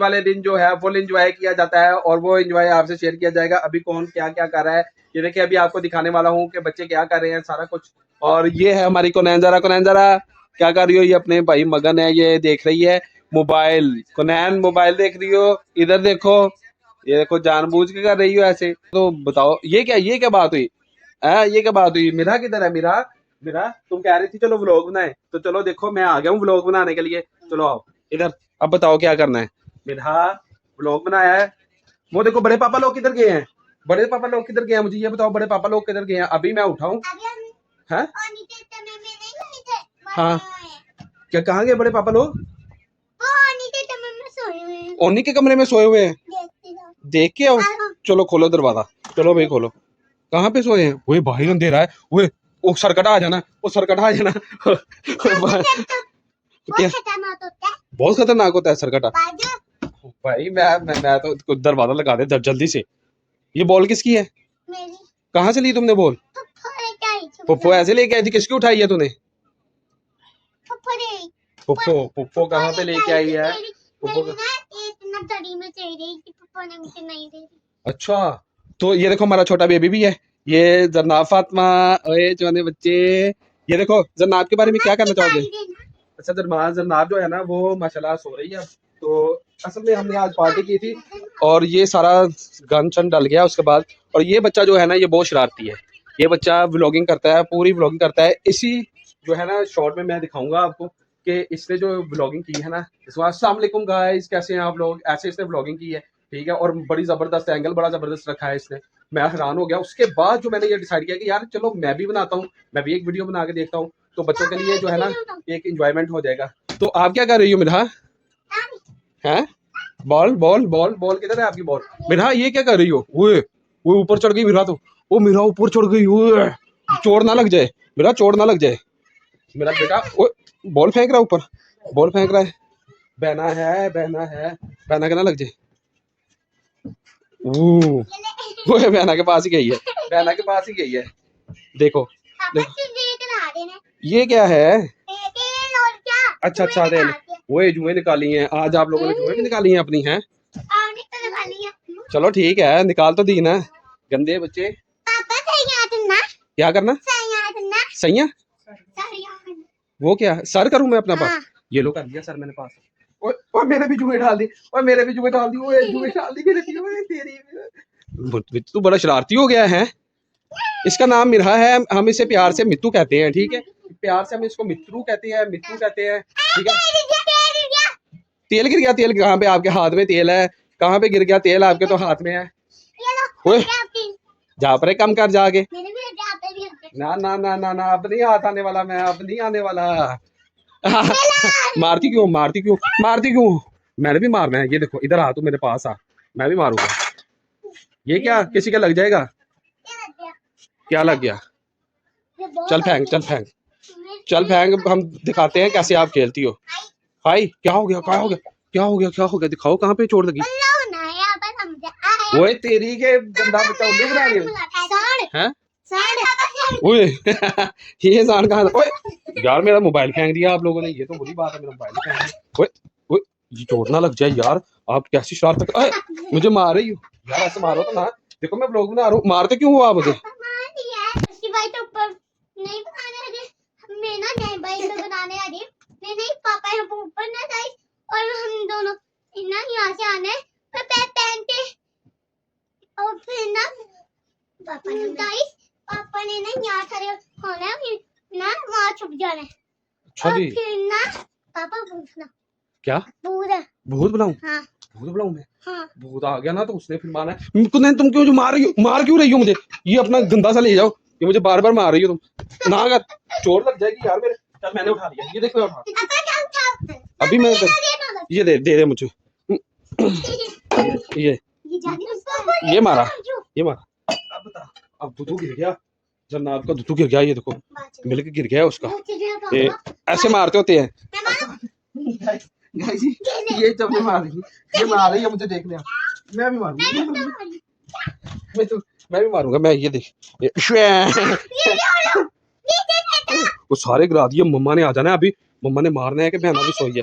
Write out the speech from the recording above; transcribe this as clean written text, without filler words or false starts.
वाले दिन जो है फुल एंजॉय किया जाता है और वो एंजॉय आपसे शेयर किया जाएगा। अभी कौन क्या क्या कर रहा है ये देखिए, अभी आपको दिखाने वाला हूँ कि बच्चे क्या कर रहे हैं सारा कुछ। और ये है हमारी कोनैन जरा क्या कर रही हो? ये अपने भाई मगन है, ये देख रही है मोबाइल। कोनैन मोबाइल देख रही हो? इधर देखो, ये देखो जानबूझ के कर रही हो ऐसे। तो बताओ ये क्या बात हुई है? ये क्या बात हुई? मीरा किधर है? मीरा मीरा तुम कह रही थी चलो व्लॉग बनाए, तो चलो देखो मैं आ गया हूँ व्लॉग बनाने के लिए। चलो आओ इधर, अब बताओ क्या करना है। मीरा व्लॉग बनाया है। वो देखो बड़े पापा लोग किधर गए हैं? बड़े पापा लोग किधर गए हैं? मुझे ये बताओ, बड़े पापा लोग किधर गए हैं? अभी मैं उठाऊं? हैं? हाँ, क्या कहाँ गए बड़े पापा लोग? ओनी के कमरे में सोए हुए हैं। देख के आओ। चलो खोलो दरवाजा, चलो भाई खोलो। कहाँ पे सोए हैं? वही बाहर अंधेरा है। वो सरकटा आ जाना, वो सरकटा आ जाना। क्या बहुत खतरनाक होता है सरकटा भाई। मैं तो दरवाजा लगा दे जल्दी से। ये बॉल किसकी है? मेरी। कहाँ से ली तुमने बॉल? पुप्पो ऐसे लेके आई थी? किसकी उठाई है तूने? पुप्पो पुप्पो कहाँ पे लेके आई है? अच्छा, तो ये देखो हमारा छोटा बेबी भी है, ये जन्नाब फातिमा। ओए जोने बच्चे, ये देखो जन्नाब के बारे में क्या कहना चाहोगे? अच्छा, जन्नाब जो है ना वो माशाल्लाह सो रही है। तो असल में हमने आज पार्टी की थी और ये सारा गन शन डल गया उसके बाद। और ये बच्चा जो है ना ये बहुत शरारती है। ये बच्चा व्लॉगिंग करता है, पूरी व्लॉगिंग करता है। इसी जो है ना शॉर्ट में मैं दिखाऊंगा आपको कि इसने जो व्लॉगिंग की है ना। अस्सलाम वालेकुम गाइस, कैसे हैं आप लोग? ऐसे इसने व्लॉगिंग की है, ठीक है। और बड़ी जबरदस्त एंगल, बड़ा जबरदस्त रखा है इसने। मैं हैरान हो गया। उसके बाद जो मैंने ये डिसाइड किया कि यार चलो मैं भी बनाता हूँ, मैं भी एक वीडियो बना के देखता हूँ, तो बच्चों के लिए जो है ना एक इंजॉयमेंट हो जाएगा। तो आप क्या कर रही हो मिधा? हैं? बॉल बॉल बॉल बॉल किधर है आपकी बॉल? मिधा ये क्या कर रही हो? वो ऊपर चढ़ गई मिधा। तो वो मिधा ऊपर चढ़ गई। ओए चोट ना लग जाए मिधा, चोट ना लग जाए मेरा बेटा। वो बॉल फेंक रहा है ऊपर, बॉल फेंक रहा है। बहना है बहना है, बहना के ना लग जाए। वो बहना के पास ही गई है, बहना के पास ही गई है। देखो देखो ये क्या है? अच्छा अच्छा तेल। वो जुएं निकाली हैं आज आप लोगों ने, जुएं भी निकाली हैं अपनी हैं? चलो ठीक है, निकाल तो दी ना। गंदे बच्चे। क्या करना? सैया? वो क्या सर करूं मैं अपना पास? ये लो कर दिया सर मैंने पास। और मेरे भी जुए डाल दी, और मेरे भी जुए डाल दी, वो जुए डाल दी मेरे भी। ओए तेरी, तू बड़ा शरारती हो गया है। इसका नाम मिरा है, हम इसे प्यार से मित्तू कहते हैं, ठीक है। प्यार से हम इसको मित्रू कहते हैं, मित्तू कहते हैं, ठीक है। तेल गिर गया? तेल कहाँ पे? आपके हाथ में तेल है? कहाँ पे गिर गया तेल? आपके तो हाथ में है। ओए जा पर कम कर जाके। ना ना ना ना ना, अब नहीं हाथ आने वाला, मैं अब नहीं आने वाला। मारती क्यों मारती क्यों मारती क्यों? मैंने भी मारना है। ये देखो इधर आ, तू मेरे पास आ, मैं भी मारूंगा। ये क्या किसी का लग जाएगा? क्या लग गया? चल फेंक चल फेंक चल फेंक, हम दिखाते हैं कैसे आप खेलती हो। भाई क्या हो गया? क्या हो गया? क्या हो गया? क्या हो गया? दिखाओ कहाँ पे चोट लगी। वो तेरी के गंदा बच्चा उल्लू बना लिया हैं? ओए ये सांड कहाँ? ओए यार मेरा मोबाइल फेंक दिया आप लोगों ने, ये तो बुरी बात है, मेरा मोबाइल फेंक दिया। ओए ओए ये चोट ना लग जाए यार, आप कैसी शरारत मुझे मार रही हो यार? ऐसे मारो तो ना। देखो मैं व्लॉग बना रहा हूँ, मारते क्यों हो आप मुझे? पापा ने ना यहाँ खड़े होना है ना, वहाँ छुप जाना है। अच्छा जी। फिर ना पापा पूछना क्या भूत है? भूत बुलाऊं? हाँ। भूत बुलाऊं मैं? हाँ। भूत आ गया ना तो उसने फिर मारना है। तुम क्यों जो मार रही हो? मार क्यों रही हो मुझे? ये अपना गंदा सा ले जाओ, ये मुझे बार बार मार रही हो तुम ना। अगर चोट लग जाएगी यार मेरे। चल मैंने उठा लिया, ये देखो उठा। अभी मैं ये दे मुझे। ये मारा, ये मारा। अब बता, अब दूधू गिर गया, जन्नाब का दूधू गिर गया। ये देखो मिल्क गिर गया उसका। ये ऐसे मारते होते हैं ये जब मैं मार रही, ये मार रही है मुझे, देख लिया। मैं भी मारूंगा, मैं भी मारूंगा। मैं ये देख वो सारे गिरा दिए। मम्मा ने आ जाना है अभी, मम्मा ने मारना है कि बहना भी सोई है।